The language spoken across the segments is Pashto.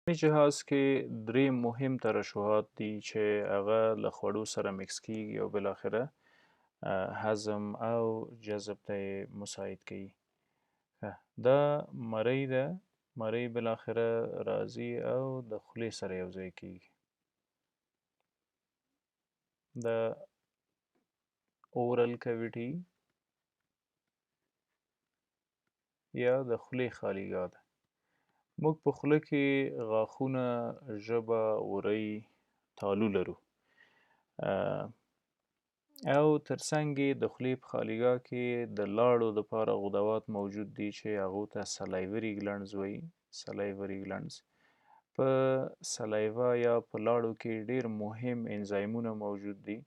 په جهاز کې درې مهم ترشحات دي چې هغه له خوړو سره مکس کیږي او بالاخره هضم او جذب ته یې مساعد کوي. دا مرۍ ده، مرۍ بالاخره راځي او د خولې سره یو ځای کیږي. د اورل کویټي یا د خولې خالیګاه ده. موږ په خوله کې غاښونه، ژبه، وری، تالو لرو. او ترڅنګ یې د خولې په خالیګاه کې د لاړو دپاره غدوات موجود دي چې هغو ته سلایوري ګلنډز وایي. سلایوري ګلنډز په سلایوا یا په لاړو کې ډېر مهم انزایمونه موجود دي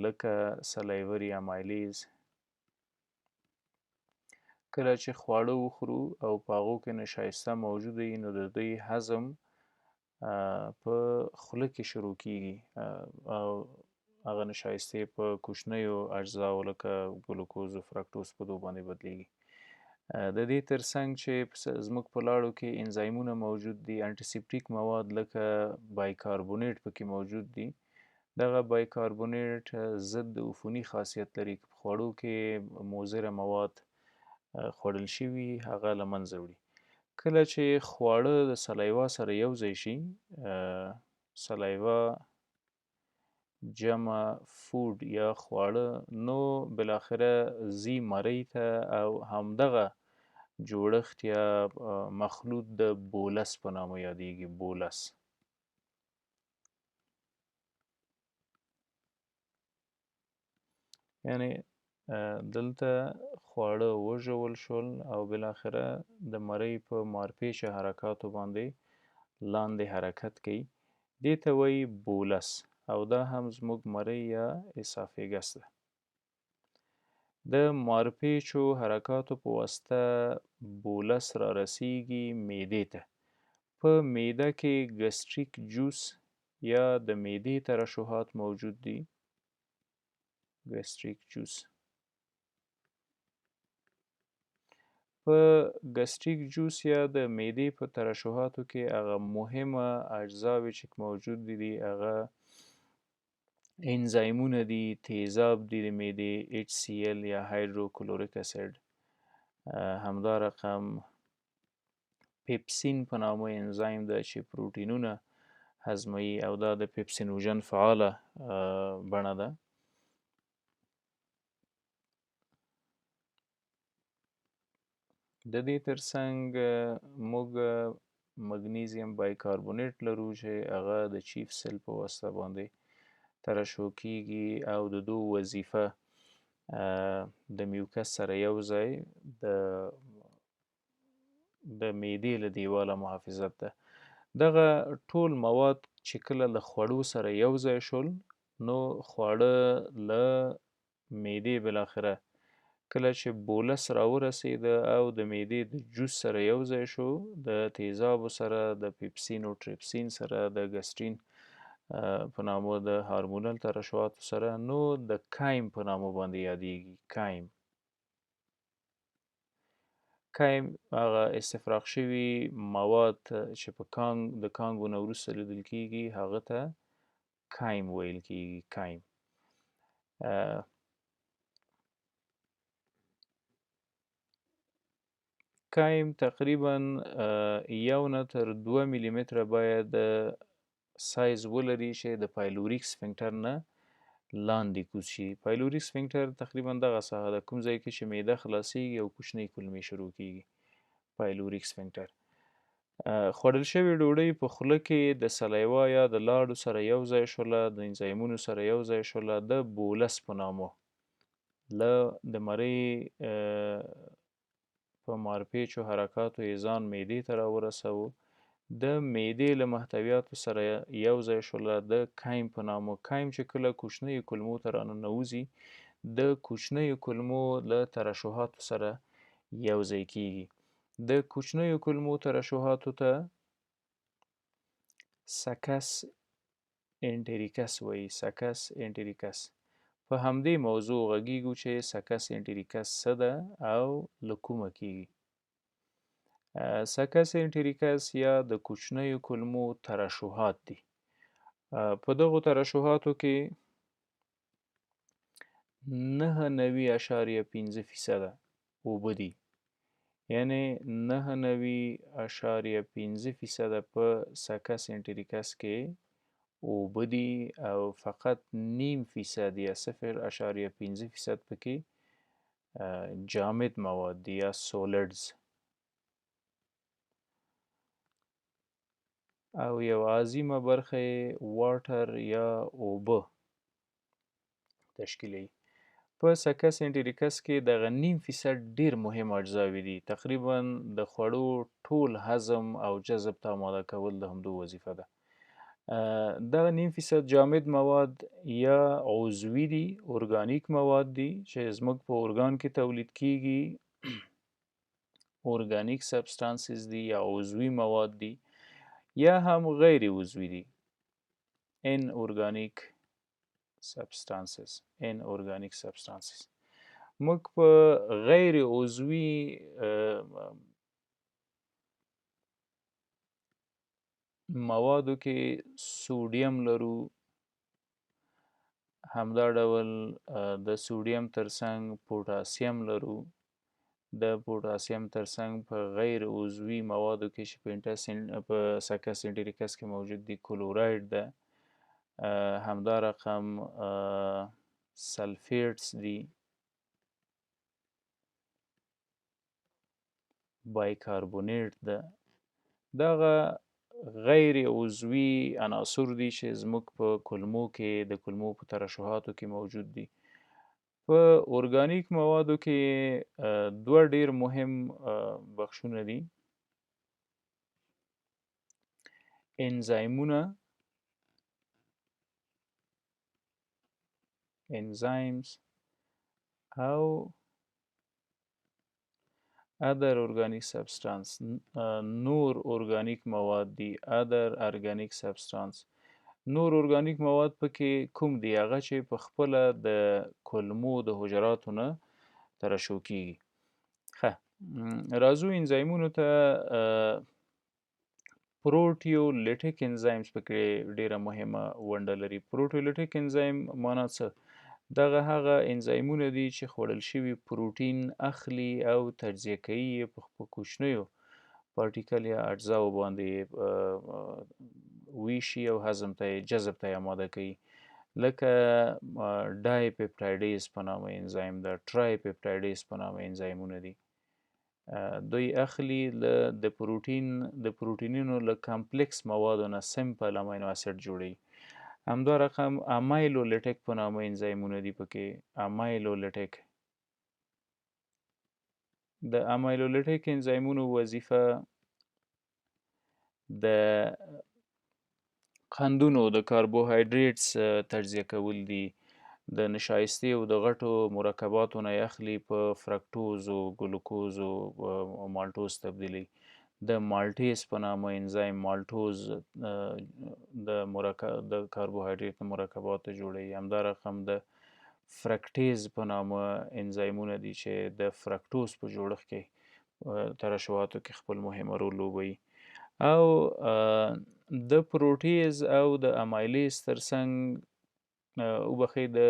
لکه سلایوري امایلیز. کله چې خواړه وخورو او په هغو کې نشایسته موجوده وي نو د دوی هضم په خوله کې شروع کیږي او هغه نشایستې په کوچنیو اجزاو لکه ګلوکوز او فرکټوز په دو باندې بدلیږي. د دې ترڅنګ چې زموږ په لاړو کې انزایمونه موجود دي، انټيسپټیک مواد لکه بایکاربونیټ پکې موجود دي. دغه بایکاربونیټ ضد عفوني خاصیت لري. په خوړو کې مضره مواد خوړل شوي هغه له منځه وړي. کله چې خواړه د سلایوا سره یو ځای شي، سلایوا جمع فود یا خواړه، نو بالاخره ځي مرۍ ته او همدغه جوړښت یا مخلوط د بولس په نامه یادیږي. بولس یعنی دلته خواړه وژول شول او بالاخره د مرۍ په مارپیچه حرکاتو باندې لاندې حرکت کوي. دې ته وایي بولس او دا هم زموږ مرۍ یا اسافیګس ده. د مارپیچو حرکاتو په واسطه بولس را رسیږي معدې ته. په معده کې ګستریک جوس یا د معدې ترشحات موجود دي. ګستریک جوس په ګستریک جوس یا د معدې په ترشحاتو کې هغه مهمه اجزاوې چې موجود دي هغه انزایمونه دي، تیزاب دي د معدې، HCl یا هایدروکلوریک اسید. همدا رقم پیپسین په نامه انزایم ده چې پروټینونه هضموي او دا د پیپسینوژن فعاله بڼه ده. د دې ترڅنګ موږ مګنیزیم بایکاربونیټ لرو چې هغه د چیف سیل په واسطه باندې ترشح کیږي او د دو وظیفه د میوکس سره یو ځای د معدې له دیواله محافظت ده. دغه ټول مواد چې کله له خوړو سره یو ځای شول نو خواړه له معدې بالاخره کله چې بولس راورسېده او د معدې د جوس سره یو ځای شو، د تیزابو سره، د پیپسین او ټریپسین سره، د ګسټرین په نامه د هارمونل ترشحاتو سره، نو د کایم په نامه باندې یادیږي. کایم هغه استفراغ شوي مواد چې په د کانګو نه وروسته لیدل کیږي هغه ته کایم ویل کیږي. کایم کایم تقریبا 1 نه تر 2 ملي متره باید سایز ولري چې د پایلوریک سفنکټر نه لاندې کوز شي. پایلوریک سفنکټر تقریبا دغه ساحه ده، کوم ځای کې چې معده خلاصیږي او کوچنۍ کولمې شروع کیږي. پایلوریک سفنکټر خوړل شوې ډوډۍ په خوله کې د سلایوا یا د لاړو سره یو ځای شوله، د انزایمونو سره یو ځای شوله، د بولس په نامه له د مرۍ په مارپیچو حرکاتو یې ځان معدې ته راورسوه. د معدې له محتویاتو سره یو ځای شوله د کایم په نامه. کایم چې کله کوچنیو کولمو ته راننوځي د کوچنیو کولمو له ترشحاتو سره یو ځای کیږي. د کوچنیو کولمو ترشحاتو ته سکس انټریکس وایي. سکس انټریکس. په همدې موضوع غږیږو چې سکس انټریکس څه ده او له کومه کیږي. سکس انټریکس یا د کوچنیو کولمو ترشحات دي. په دغو ترشحاتو کې 99.5% اوبه دي، یعنی 99.5% په سکس انټریکس کې اوبه دي او فقط 0.5% یا 0.5% پکې جامد مواد دي یا سولډز، او یو عظیمه برخه یې واټر یا اوبه تشکیلوي. په سکس انټریکس کې دغه 0.5% ډیر مهم اجزاوي دي، تقریبا د خوړو ټول هضم او جذب ته آماده کول د همدو وظیفه ده. دغه 0.5% جامد مواد یا عضوي دي، ارګانیک مواد دي چې زموږ په ارګان کې تولید کیږي، ارګانیک سبستانسز دي یا عضوي مواد دي، یا هم غیر عضوي دي inorganic substances. موږ په غیر عضوي موادو کې سوډیم لرو، همدا ډول د سوډیم ترڅنګ پوټاسیم لرو، د پوټاسیم ترڅنګ په غیر عضوي موادو کې چې په سکس انټریکس کې موجود دي کلوراید ده، همدا رقم سلفیټس دي، بایکاربونیټ ده. دغه غیر عضوي عناصر دي چې زموږ په کولمو کې د کولمو په ترشحاتو کې موجود دي. په ارګانیک موادو کې دوه ډیر مهم بخشونه دي: انزایمونه enzymes او other organic substance نور ارګانیک مواد دي other organic substance. نور ارګانیک مواد پکې کوم دي؟ هغه چې په خپله د کولمو د حجراتو نه ترشح کیږي. راځو انزایمونو ته. پروټیولیټیک انزایمز پکې ډیره مهمه ونډه لري. پروټیولیټیک انزایم معنا څه؟ دغه هغه انزایمونه دي چې خوړل شوي پروټین اخلي او تجزیه کوي یې په کوچنیو پارټیکل یا اجزاو باندې ویشي او هضم ته یې جذب ته یې آماده کوي، لکه ډای پیپټایډیز په نامه انزایم ده، ټرای پیپټایډیز په نامه انزایمونه دي. دوی اخلي د پروټینونو له کمپلیکس موادو نه سمپل امینو اسید جوړوي. همدا رقم امایلولیټیک په نامه انزایمونه دي پکې. امایلولیټیک د امایلولیټیک انزایمونو وظیفه د قندونو د کاربوهایډریټس تجزیه کول دي. د نشایستې او د غټو مرکباتو نه اخلي په فرکتوز او ګلوکوز او مالټوز تبدیلوي. د مالټیز په نامه انزایم مالټوز د کاربوهایډریټ مرکباتو جوړوي. همدا رقم د فرکټیز په نامه انزایمونه دي چې د فرکټوز په جوړښت کې ترشحاتو کې خپل مهم رول لوبوي. او د پروټیز او د امایلیز ترڅنګ وبخښئ د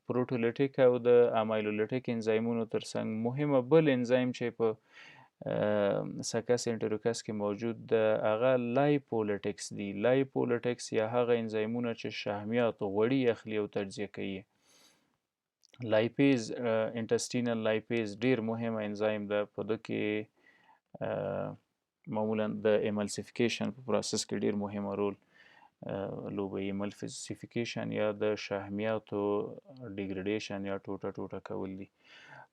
پروټولیټیک او د امایلولیټیک انزایمونو ترڅنګ مهمه بل انزایم چې په سکس انټریکس کې موجود ده هغه لایپولیټکس دي. لایپولیټکس یا هغه انزایمونه چې شحمیات غوړي اخلي او تجزیه کوي. لایپیز انټسټینل لایپیز ډیر مهم انزایم ده، په ده کې معمولا د ایملسیفیکیشن په پروسس کې ډیر مهمه رول لوبوي. ایملسیفیکیشن یا د شحمیاتو ډیګریډیشن یا ټوټه ټوټه کول دي.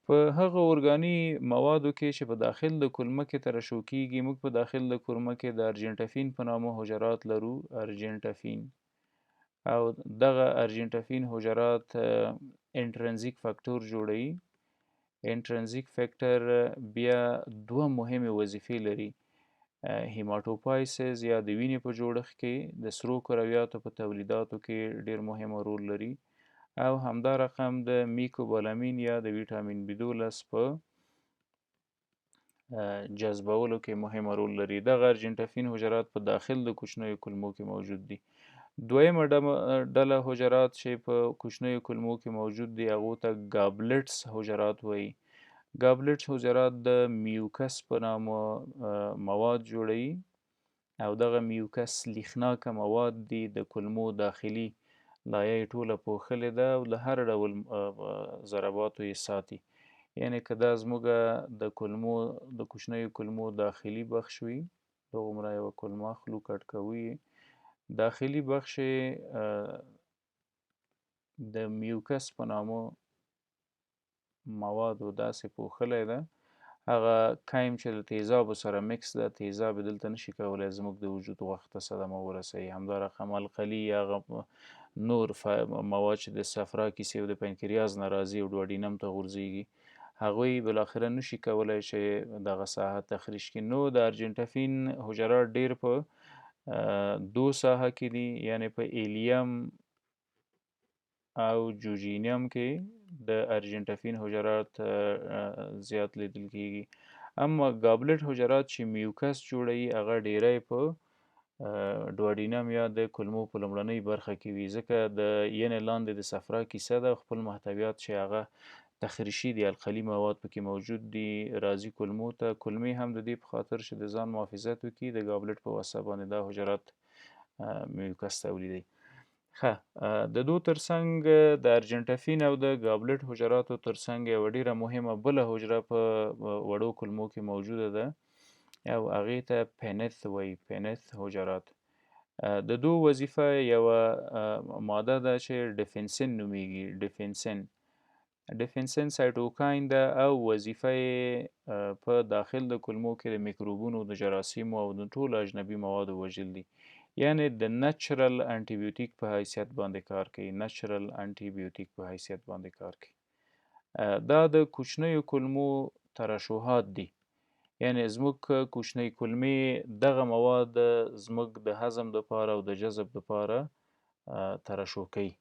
په هغه ارګاني موادو کې چې په داخل د کولمه کې ترشح کیږي، موږ په داخل د کولمه کې د ارجنټافین په نامه حجرات لرو. ارجنټافین او دغه ارجنټافین حجرات انټرنزیک فاکتور جوړوي. انټرنزیک فاکتور بیا دوه مهمه وظیفې لري: هیماټوپایسز یا د وینې په جوړښت کې، د سرو کرویاتو په تولیداتو کې ډیر مهم رول لري، او همدا رقم د میکوبالامین یا د ویټامین B12 په جذبولو کې مهمه رول لري. دغه ارجنټافین حجرات په داخل د کوچنیو کولمو کې موجود دي. دویمه ډله حجرات چې په کوچنیو کولمو کې موجود دي هغو ته ګابلټس حجرات وایي. ګابلټس حجرات د میوکس په نامه مواد جوړوي او دغه میوکس لیخناکه مواد دي د کولمو داخلي لایه یې ټوله پوښلې ده او له هر ډول ضرباتو یې ساتي. یعنې که دا زموږ د کولمو د کوچنیو کولمو داخلي بخش وي، دغومره یوه کولمه اخلو کټ کوو یې، داخلي بخش یې د میوکس په نامه موادو داسې پوښلی ده، هغه کایم چې د تیزابو سره مکس ده، تیزاب یې دلته نشي کولی زموږ د وجود غوښ ته صدمه ورسوي. همدا رقم القلي یا هغه نور مواد چې د صفرا کیسې او د پنکریاز نه راځي او ډوډینم ته غورځېږي، هغوی بالاخره نشي کولی چې دغه ساحه تخریش کړي. نو د ارجنټافین حجرات ډېر په دو ساحه کې دي، یعنې په ایلیم او جوجینیم کې د ارجنټافین حجرات زیات لیدل کېږي. اما ګابلټ حجرات چې میوکس جوړوي هغه ډیری په ډوډینم یا د کولمو په لومړنۍ برخه کې وي، ځکه د ینې لاندې د صفرا کیسه ده، خپل محتویات چې هغه تخریشي دي، القلي مواد پکې موجود دي، راځي کولمو ته. کولمې هم د دې په خاطر چې د ځان محافظت وکړي د ګابلټ په واسطه باندې دا حجرات میوکس تولیدوي. د دو ترڅنګ د ارجنټافین او د ګابلټ حجراتو ترڅنګ یوه ډیره مهمه بله حجره په وړو کولمو کې موجوده ده او هغې ته پینث وایي، پینث حجرات. د دو وظیفه یوه ماده ده چې ډیفنسین نومیږي. ډیفنسین سایټوکاین ده او وظیفه یې په داخل د کولمو کې د میکروبونو، د جراثیمو او د ټولو اجنبي موادو وژل دي. یعنې د نچرل انټي بیوټیک په حیثیت باندې کار کوي، نچرل انټي بیوټیک په حیثیت باندې کار کوي. دا د کوچنیو کولمو ترشحات دي، یعنې زموږ کوچنۍ کولمې دغه مواد زموږ د هضم دپاره او د جذب دپاره ترشح کوي.